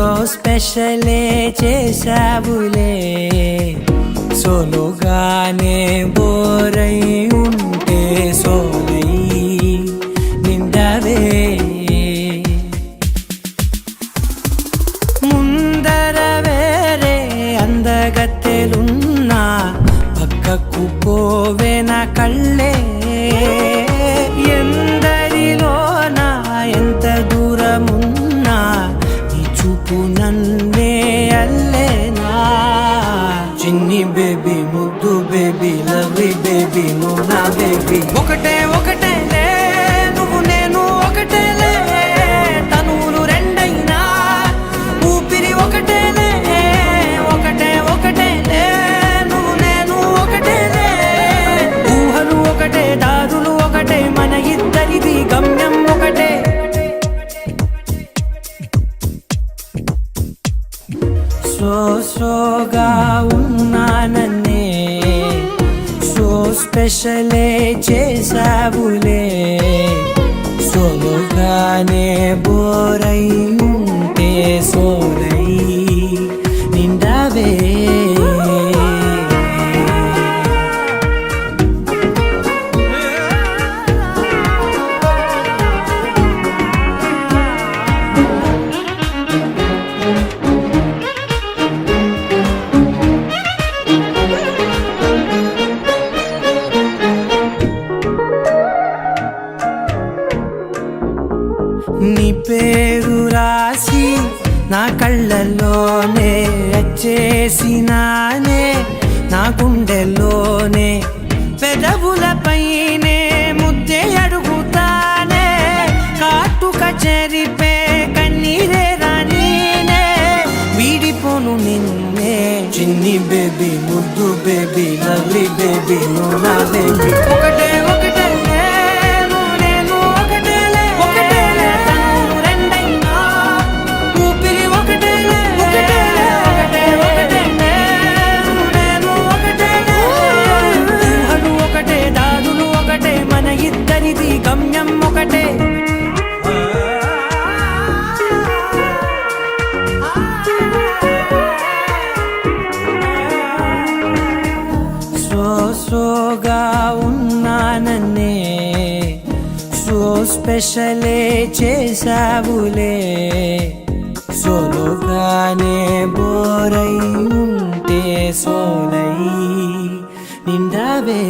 so స్పెషలే చేసావులే సోలోగానే బోరై ఉంటే సోలై నిండవే ముందర వేరే అందగత్తెలున్నా పక్కకు పోవే నా కళ్ళే ఎందరిలోనా ఎంత దూరమున్నా నీ చూపు నన్నే అల్లేనా చిన్ని బేబీ ముద్దు బేబీ లవ్లీ బేబీ నువ్వు నా బేబీ ఒకటే ఒకటేలే నువ్వు నేను ఒకటేలే తనువులు రెండైనా ఊపిరి ఒకటేలే ఒకటే ఒకటేలే నువ్వు నేను ఒకటేలే ఊహలు ఒకటే దారులు ఒకటే మన ఇద్దరిది గమ్యం ఒకటే సోగా ఉన్నానన్నే సో స్పెషలే చేసావులే సోలోగానే బోరై ఉంటే సోలై నిండవే నీ పేరు రాసి నా కళ్ళల్లోనే వచ్చేసినానే నా గుండెల్లోనే పెదవులపైనే ముద్దే అడుగుతానే కాటుక చెరిపే కన్నీరే రానీనే వీడిపోను నిన్నే చిన్ని బేబీ ముద్దు బేబీ లవ్లీ బేబీ నువ్వు నా బేబీ ఒకటే ఒకటే గమ్యం ఒకటే సోగా ఉన్నానన్నే సో స్పెషలే చేసావులే సోలోగానే బోరై ఉంటే సోలై నిండవే